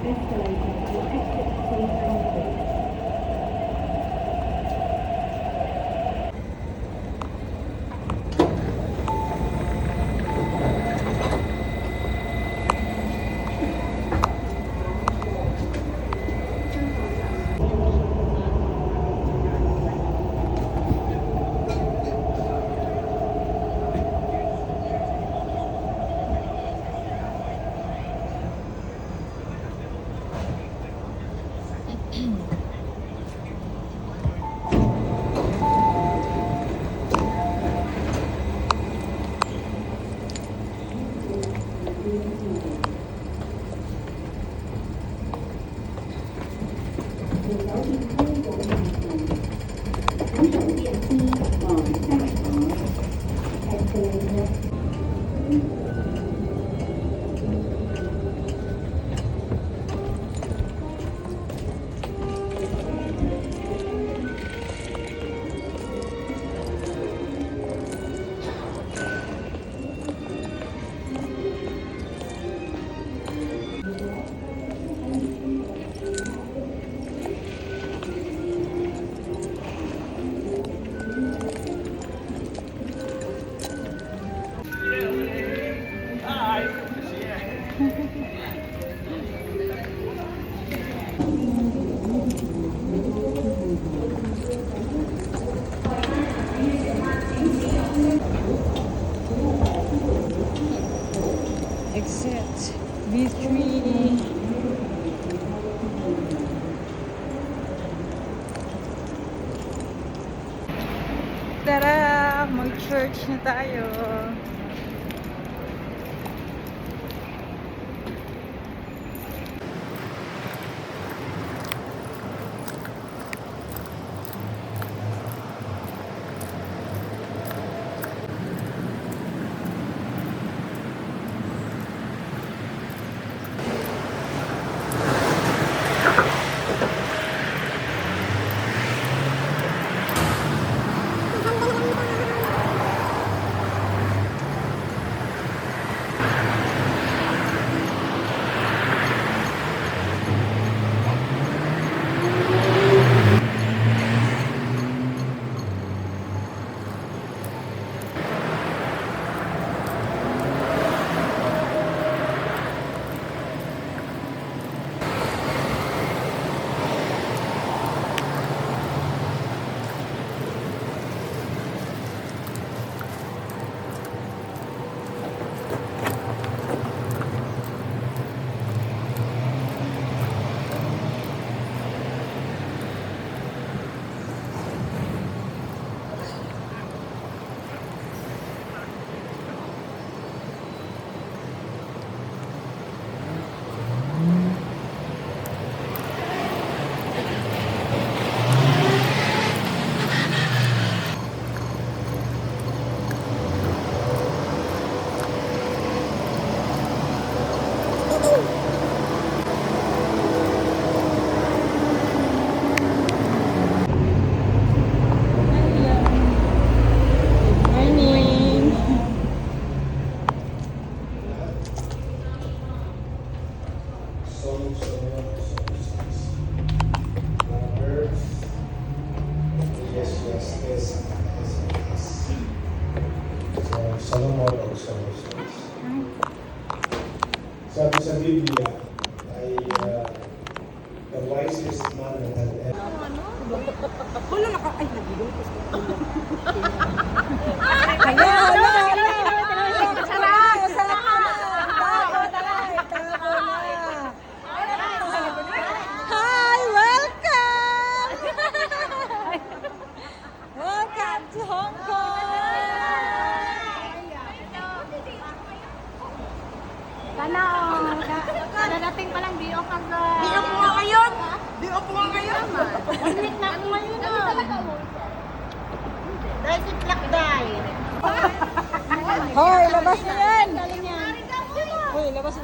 escalator will exit safe and safe. Exit B3. Tara! Mag-church na tayo. Solomon also. Sabi sa Biblia ay the wisest man that had ever. Wala naka... Ay, nagiging ko. Hi! Welcome! Welcome to Hong Kong! Sana dadating pa lang di off agad. Di ako nga ngayon! Di ako nga ngayon! One week na ako ngayon. Dahil si Black Die! Hoy, labas na yan! Hoy, labas.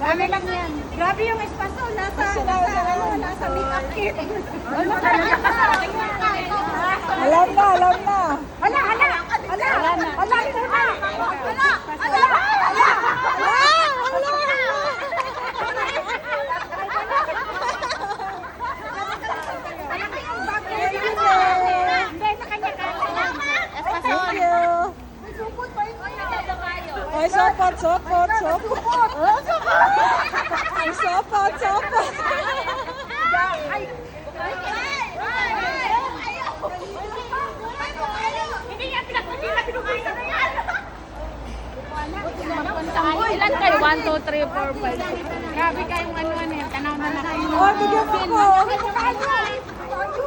Grabe lang yan. Grabe yung espaso. Nasa make-up kit. Alam na! Wala. Ay, sopot, sopot, sopot. Ay, sopot, sopot. Hindi nga pinagpapilagay na yan. Ilan kayo? 1, 2, 3, 4, 5. Grabe kayong ano yan. Tanaw na na kayo. Oh, bigyan mo ko. Thank you.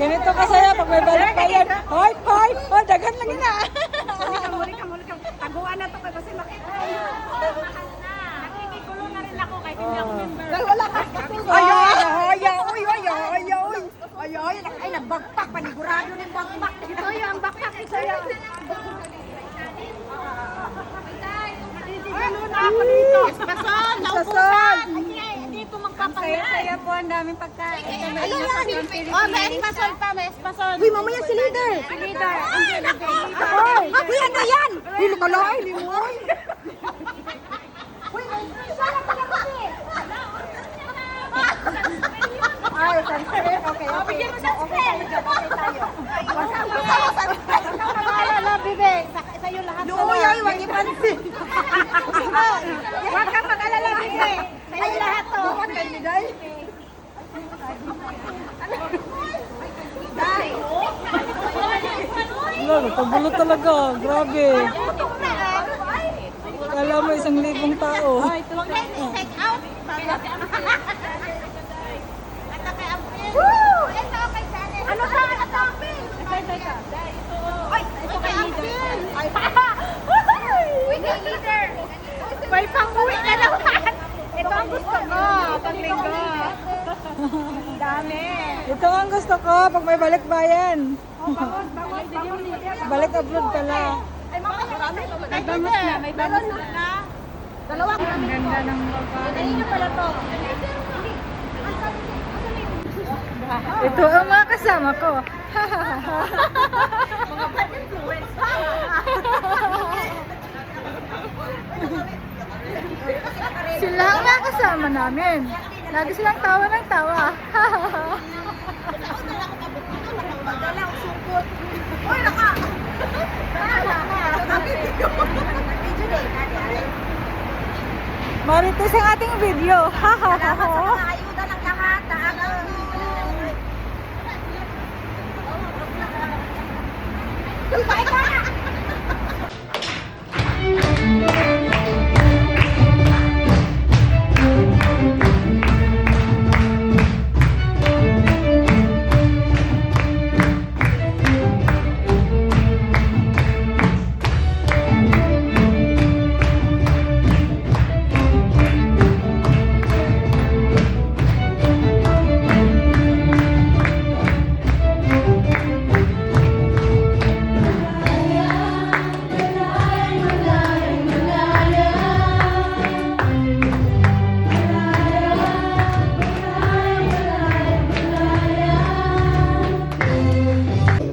Ganito kasaya pag may balik pa yan. Hoy, hoy, hoy, dagan lang yun ah. Muli ka. Taguan na to kasi makita. Nakikigulo na rin ako kahit hindi ako member. Wala ka. Ay, nagbagpak. Panigurado ng bagpak. Ito yung backpack. Ito yung. Ano na ako dito? Espasol! Espasol! Hindi po magpapahirap. Saya po, ang daming pagkain. Ano yan? Oh, may espasol pa, may espasol. Uy, mamaya si leader. Si leader. Uy, ano yan? Uy, lumalay. Limoy. Ay, sunset. Okay, Oh, okay. bigyan mo sa spell. Okay tayo. Ala, bibe. Sa'yo lahat. Luoy, ay, wag ipansin. Huwag kang mag-alala, bibe. Sa'yo lahat to. Wala, nagkagulo talaga. Grabe. Kala mo 1,000 tao. Take out. Woo! Ito kay Janet. Ano sa Ampil? Ay, ito kay leader. Uy, kay leader. May pang-uwi na naman. Ito ang gusto ko. Pang-linggo. Dami. Ito ang gusto ko pag may balik bayan. Balik abroad ka lang. Ay, mamaya marami. May bangus na. May bangus na. Dalawang. Ang ganda ng babae. Kanina pala to. Ito ang mga kasama ko. Mga bad influence. Sila ang mga kasama namin. Lagi silang tawa ng tawa. Marites ang ating video. Ayuda ng lahat.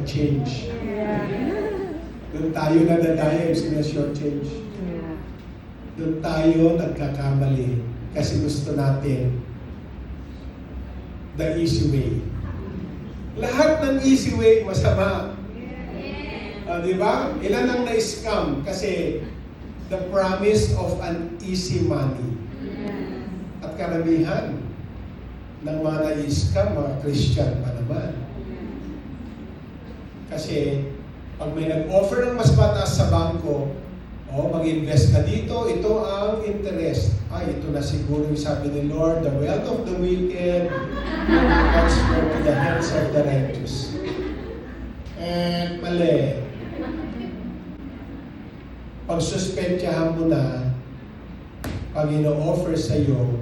Change. Doon tayo nadadaya, short change. Doon tayo nagkakamali kasi gusto natin the easy way. Lahat ng easy way masama. Di ba? Ilan ang na-scam kasi the promise of an easy money. At karamihan ng mga na-scam, mga Christian pa naman. Kasi pag may nag-offer ng mas mataas sa bangko, mag-invest ka dito, ito ang interest. Ay, ito na siguro yung sabi ni Lord, the wealth of the wicked will be transferred to the hands of the righteous. And mali. Pag suspensyahan mo na, pag ino-offer sa iyo,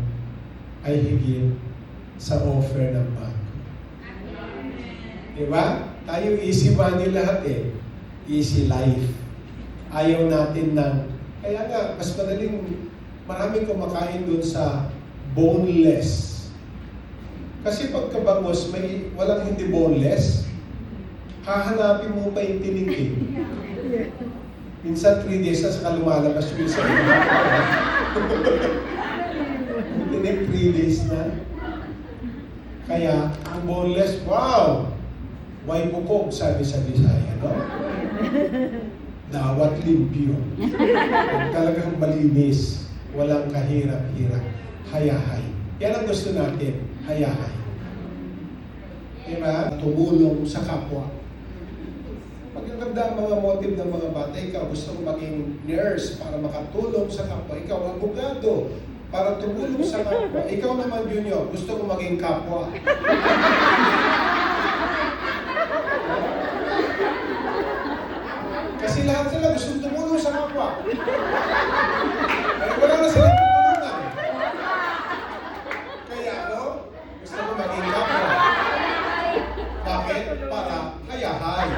ay higit sa offer ng bangko. Diba? Tayo easy money lahat eh. Easy life. Ayaw natin ng... Kaya nga, mas madaling... Maraming kumakain dun sa boneless. Kasi pagkabangos, may walang hindi boneless. Hahanapin mo pa yung tinig eh. Minsan 3 days na saka lumalabas yung isa. Tinig 3 days na. Kaya, ang boneless, wow! Way bukog, sabi sa Bisaya, no? Dawat limpyo. Talagang malinis. Walang kahirap-hirap. Hayahay. Yan ang gusto natin. Hayahay. Diba? Tumulong sa kapwa. Magaganda ang mga motive ng mga bata. Ikaw gusto mong maging nurse para makatulong sa kapwa. Ikaw abogado para tumulong sa kapwa. Ikaw naman, Junior, gusto mong maging kapwa. Kasi lahat sila gusto tumulong sa kapwa. Kaya wala na silang tutulungan. Kaya ano? Gusto mo maging kapwa. Bakit? Para hayahay.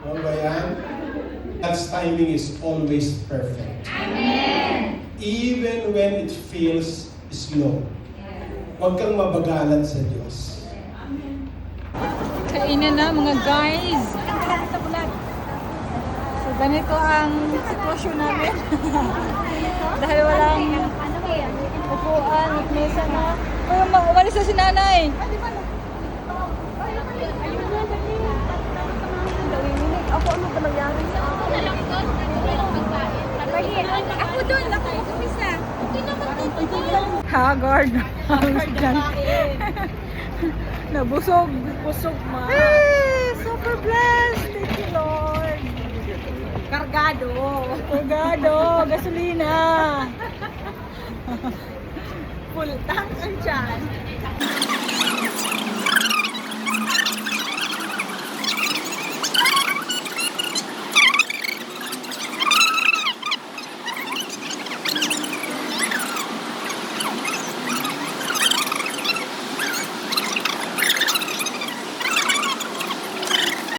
Ano ba yan? God's timing is always perfect. Amen. Even when it feels slow. Huwag kang mabagalan sa Diyos. Kainan na mga guys. So ganito ang sitwasyon namin. Dahil walang upuan at mesa na. Umalis na si nanay. Ako ano ba nangyari sa akin? Ako doon, ako isa. Hindi naman dito. Haggard. Nabusog. Busog ma. Super blessed. Thank you Lord. Kargado. Kargado. Gasolina. Full tank ang tiyan.